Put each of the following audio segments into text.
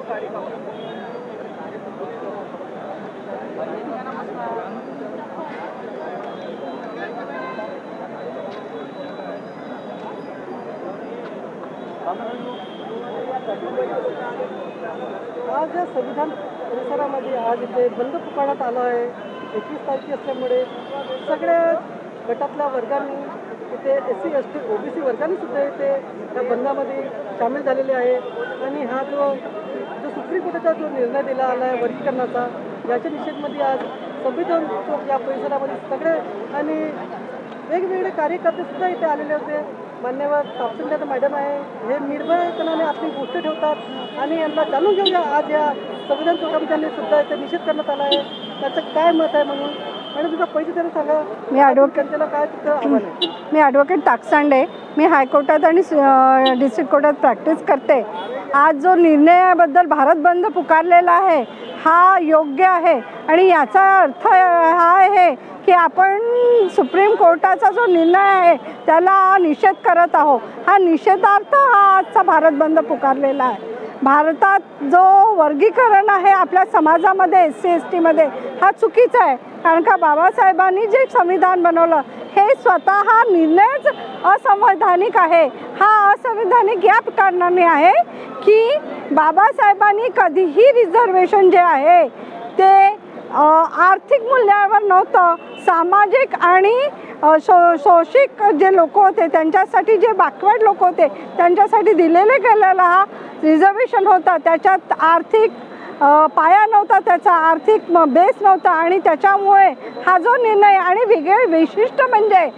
आज या संविधान परिसरामध्ये आज इथे बंद पुकारण्यात आला आहे. 21 तारखे असल्यामुळे सगळ्या गटातल्या वर्गांनी इथे SC ST OBC वर्गांनी सुद्धा इथे या बंदामध्ये सामील झालेले आहे. आणि हा जो सुप्रीम कोर्टाचा जो निर्णय दिला आला आहे वर्गीकरणाचा, याच्या निषेधामध्ये आज संविधान चौक या परिसरामध्ये सगळे आणि वेगवेगळे कार्यकर्ते सुद्धा इथे आलेले होते. मान्यवर तापसिंग मॅडम आहे, हे निर्भयपणाने आपली गोष्ट ठेवतात आणि यांना जाणून घेऊया आज या संविधान चौकामध्ये त्यांनी सुद्धा इथे निषेध करण्यात आला आहे. त्याचं काय मत आहे म्हणून मॅडम तुझा पहिली तरी सांगा. मी ॲडव्होकेट काय तुझं आव्हान आहे? मी ॲडव्होकेट ताकसांडे, मी हायकोर्टात आणि डिस्ट्रिक्ट कोर्टात प्रॅक्टिस करते. आज जो निर्णयाबद्दल भारत बंद पुकारलेला आहे हा योग्य आहे आणि याचा अर्थ हा आहे की आपण सुप्रीम कोर्टाचा जो निर्णय आहे त्याला निषेध करत आहोत. हा निषेधार्थ हा आजचा भारत बंद पुकारलेला आहे. भारतात जो वर्गीकरण आहे आपल्या समाजामध्ये SC STमध्ये हा चुकीचा आहे. कारण का बाबासाहेबांनी जे संविधान बनवलं हे स्वतः हा निर्णयच असंवैधानिक आहे. हा असंवैधानिक या कारणाने आहे की बाबासाहेबांनी कधीही रिझर्वेशन जे आहे ते आर्थिक मूल्यावर नव्हतं, सामाजिक आणि शोषित जे लोक होते त्यांच्यासाठी, जे बॅकवर्ड लोक होते त्यांच्यासाठी दिलेले गेलेला हा रिझर्वेशन होता. त्याच्यात आर्थिक पाया नव्हता, त्याचा आर्थिक बेस नव्हता आणि त्याच्यामुळे हा जो निर्णय आणि वेगळे वैशिष्ट्य म्हणजे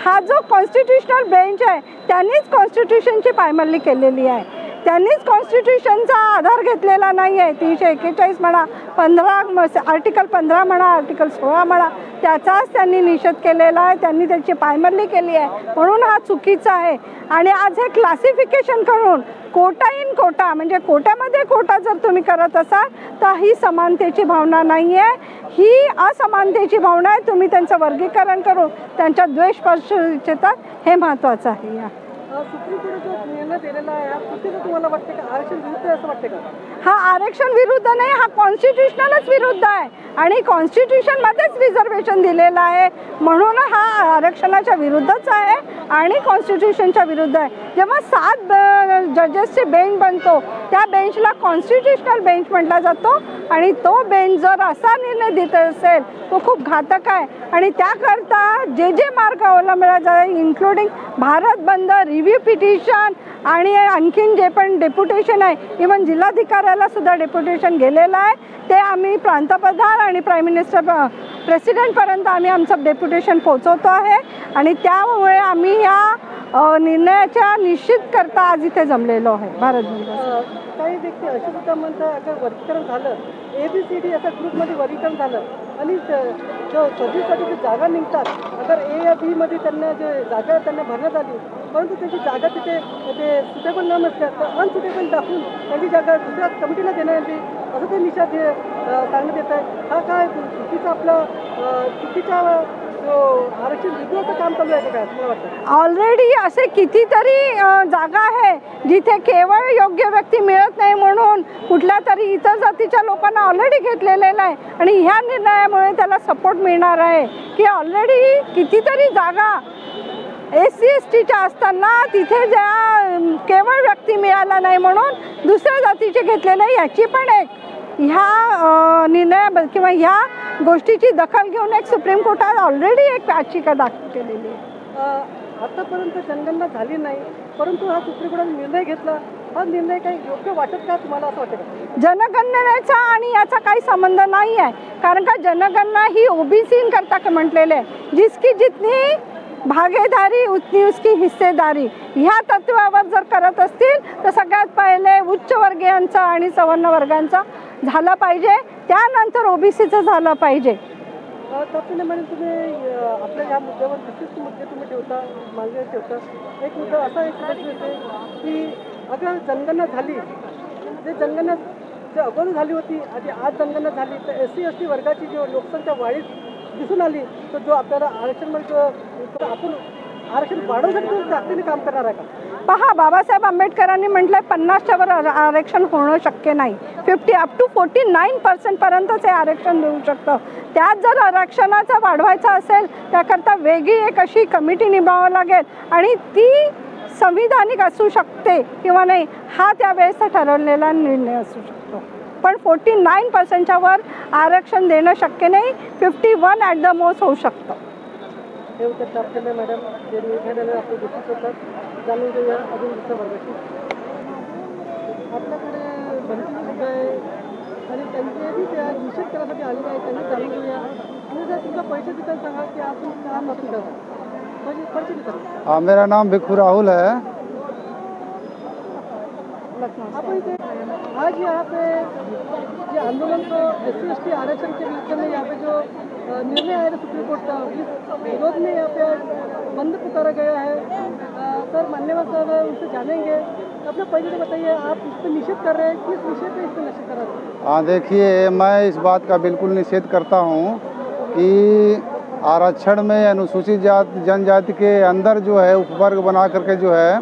हा जो कॉन्स्टिट्यूशनल बेंच आहे त्यांनीच कॉन्स्टिट्यूशनची पायमल्ली केलेली आहे. त्यांनीच कॉन्स्टिट्यूशनचा आधार घेतलेला नाही आहे. 341 म्हणा, 15 आर्टिकल 15 म्हणा, आर्टिकल 16 म्हणा, त्याचाच त्यांनी निषेध केलेला आहे. त्यांनी त्याची पायमल्ली केली आहे. म्हणून हा चुकीचा आहे. आणि आज हे क्लासिफिकेशन करून कोटा इन कोटा म्हणजे कोट्यामध्ये कोटा जर तुम्ही करत असाल तर ही समानतेची भावना नाही आहे, ही असमानतेची भावना आहे. तुम्ही त्यांचं वर्गीकरण करून त्यांच्यात द्वेष पसरू इच्छितात, हे महत्त्वाचं आहे. सुप्रीम कोर्टाचा निर्णय दिलेला आहे हा चुकीचं तुम्हाला वाटते का? आरक्षण विरुद्ध आहे असं वाटते का? हा आरक्षण विरुद्ध नाही, हा कॉन्स्टिट्यूशनलच विरुद्ध आहे आणि कॉन्स्टिट्यूशनमध्येच रिझर्वेशन दिलेलं आहे म्हणून हा आरक्षणाच्या विरुद्धच आहे आणि कॉन्स्टिट्यूशनच्या विरुद्ध आहे. जेव्हा 7 जजेसचे बेंच बनतो त्या बेंचला कॉन्स्टिट्यूशनल बेंच म्हटला जातो आणि तो बेंच जर असा निर्णय देत असेल तो खूप घातक आहे. आणि त्याकरता जे मार्ग अवलंबला जाईल इन्क्लुडिंग भारत बंद, रिव्ह्यू पिटिशन आणि आणखीन जे पण डेप्युटेशन आहे, इवन जिल्हाधिकाऱ्याला सुद्धा डेप्युटेशन गेलेलं आहे, ते आम्ही पंतप्रधान आणि प्राईम मिनिस्टर प्रेसिडेंटपर्यंत आम्ही आमचं डेप्युटेशन पोहोचवतो आहे. आणि त्यामुळे आम्ही या निर्णयाच्या निश्चित करता आज इथे जमलेलो आहे भारत बंद. काही व्यक्ती असे सुद्धा म्हणतात अगर वर्गीकरण झालं, ABCD अशा ग्रुपमध्ये वर्गीकरण झालं आणि जो सर्व्हिससाठी जी जागा निघतात अगर A या B मध्ये त्यांना जे जागा त्यांना भरण्यात आली परंतु त्याची जागा तिथे ते सुटेबल न नसल्या तर अनसुटेबल दाखवून त्यांची जागा दुसऱ्या कमिटीला देण्यात येईल असं ते निषेध सांगण्यात येत आहे. हा काय चुकीचा आपला चुकीच्या आरक्षण विरोधाचं काम चालू आहे काय मला वाटतं? ऑलरेडी असे कितीतरी जागा आहे जिथे केवळ योग्य व्यक्ती मिळत नाही म्हणून कुठल्या तरी इतर जातीच्या लोकांना ऑलरेडी घेतलेलं आहे आणि ह्या निर्णयामुळे त्याला सपोर्ट मिळणार आहे की ऑलरेडी कितीतरी जागा SC STच्या असताना तिथे ज्या केवळ व्यक्ती मिळाला नाही म्हणून दुसऱ्या जातीचे घेतलेले, याची पण एक ह्या निर्णया किंवा ह्या गोष्टीची दखल घेऊन एक सुप्रीम कोर्टात ऑलरेडी एक याचिका दाखल केलेली आहे. आतापर्यंत जनगणना झाली नाही परंतु हा सुप्रीम कोर्टाने निर्णय घेतला, हा निर्णय काही योग्य वाटत का तुम्हाला असं वाटतं का? जनगणनेचा आणि याचा काही संबंध नाही आहे. कारण का जनगणना ही OBC करता म्हटलेले आहे, जिसकी जितनी भागीदारी उतनी उसकी हिस्सेदारी, ह्या तत्वावर जर करत असतील तर सगळ्यात पहिले उच्चवर्गीयांचा आणि सवर्ण वर्गांचा झालं पाहिजे, त्यानंतर OBCचं झालं पाहिजे. तसं म्हणून तुम्ही आपल्या ह्या मुद्द्यावर विशिष्ट मुद्दे तुम्ही ठेवता मागे ठेवता. एक मुद्दा असा एक प्रश्न येते की अगर जनगणना झाली, जे जनगणना जे अगोदर झाली होती आणि आज जनगणना झाली तर SC ST वर्गाची जो लोकसंख्या वाढीत दिसून आली तर जो आपल्याला आरक्षणमध्ये आपण आरक्षण वाढवण्यासाठी तुम्ही ताकदीने काम करणार आहे का? पहा, बाबासाहेब आंबेडकरांनी म्हटलंय 50च्या वर आरक्षण होणं शक्य नाही. 50 अप टू 49% पर्यंतच हे आरक्षण देऊ शकतं. त्यात जर आरक्षणाचा वाढवायचा असेल त्याकरता वेगळी एक अशी कमिटी नेमावं लागेल आणि ती संविधानिक असू शकते किंवा नाही हा त्यावेळेस ठरवलेला निर्णय असू शकतो. पण 49%च्या वर आरक्षण देणं शक्य नाही. 51 ॲट द मोस्ट होऊ शकतं. हे उत्तर प्राप्त केलं मॅडम. जे निर्णय आपले गोष्टी होतात जाणून घेऊया अजून दुसऱ्या वर्गाची. आपल्याकडे भरती मुद्दा आहे आणि त्यांचेही त्या निषेध करण्यासाठी आलेले आहे. त्यांनी जाणून घेऊया. तुम्ही जर तुमचा पैसे देताना सांगा की आपण काम नक्की करा. पैसे देतात. मेरा नाम भिक्खू राहुल है. आपण इथे आज यहाँ पे ये आंदोलन तो SC/ST आरक्षण के विरुद्ध में यहाँ पे जो निर्णय आया था सुप्रीम कोर्ट का, इस विरोध में यहाँ पे बंद पुकारा गया है. सर मान्यवर साहब है, उनसे जानेंगे. अपना पहले तो बताइए, आप इस पर निषेध कर रहे हैं, किस विषय पे इस पर निषेध कर रहे हैं? हाँ, देखिए, मैं इस बात का बिल्कुल निषेध करता हूँ कि आरक्षण में अनुसूचित जाति जनजाति के अंदर जो है उपवर्ग बना करके जो है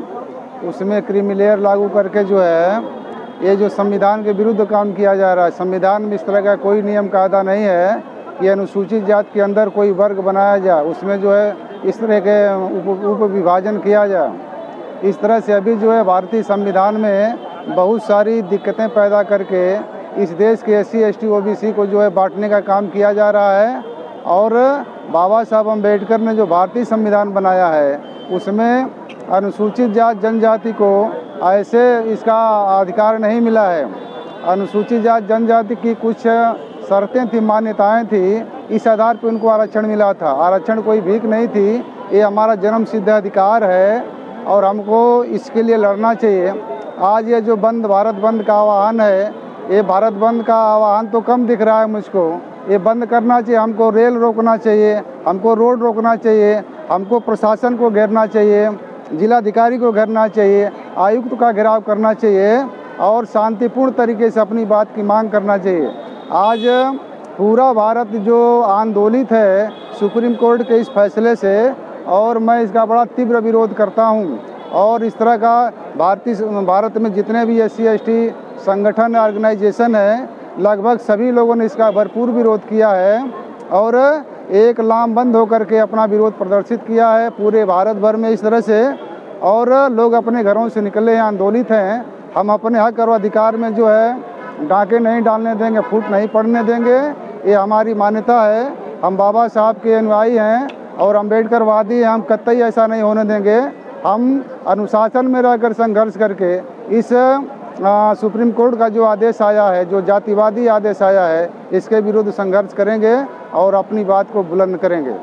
उसमें क्रीमी लेयर लागू करके जो है ये जो संविधान के विरुद्ध काम किया जा रहा है. संविधान में इस तरह का कोई नियम कायदा नहीं है कि अनुसूचित जाति के अंदर कोई वर्ग बनाया जाए, उसमें जो है इस तरह के उप विभाजन किया जाए. इस तरह से अभी जो है भारतीय संविधान में बहुत सारी दिक्कतें पैदा करके इस देश के SC/ST OBC को जो है बांटने का काम किया जा रहा है. और बाबा साहब अम्बेडकर ने जो भारतीय संविधान बनाया है उसमें अनुसूचित जाति जनजाति को ऐसे इसका अधिकार नहीं मिला है. अनुसूचित जाति जनजाति की कुछ शर्तें थी, मान्यताएं थी, इस आधार पर उनको आरक्षण मिला था. आरक्षण कोई भीख नहीं थी, ये हमारा जन्म सिद्ध अधिकार है और हमको इसके लिए लड़ना चाहिए. आज ये जो भारत बंद का आह्वान है, ये भारत बंद का आह्वान तो कम दिख रहा है मुझको. ये बंद करना चाहिए. हमको रेल रोकना चाहिए, हमको रोड रोकना चाहिए, हमको प्रशासन को घेरना चाहिए, जिलाधिकारी को घेरना चाहिए, आयुक्त का घेराव करना चाहिए और शांतिपूर्ण तरीके से अपनी बात की मांग करना चाहिए. आज पूरा भारत जो आंदोलित है सुप्रीम कोर्ट के इस फैसले से, और मैं इसका बड़ा तीव्र विरोध करता हूं. और इस तरह का भारत में जितने भी SC/ST संगठन ऑर्गेनाइजेशन है, लगभग सभी लोगों ने इसका भरपूर विरोध किया है और एक लामबंद होकर के अपना विरोध प्रदर्शित किया है पूरे भारत भर में इस तरह से. और लोग अपने घरों से निकले हैं, आंदोलित हैं. हम अपने हक और अधिकार में जो है डाके नहीं डालने देंगे, फूट नहीं पड़ने देंगे. ये हमारी मान्यता है. हम बाबा साहब के अनुयायी हैं और अम्बेडकरवादी हैं. हम कतई ऐसा नहीं होने देंगे. हम अनुशासन में रहकर संघर्ष करके इस सुप्रीम कोर्ट का जो आदेश आया है, जो जातिवादी आदेश आया है, इसके विरुद्ध संघर्ष करेंगे और अपनी बात को बुलंद करेंगे.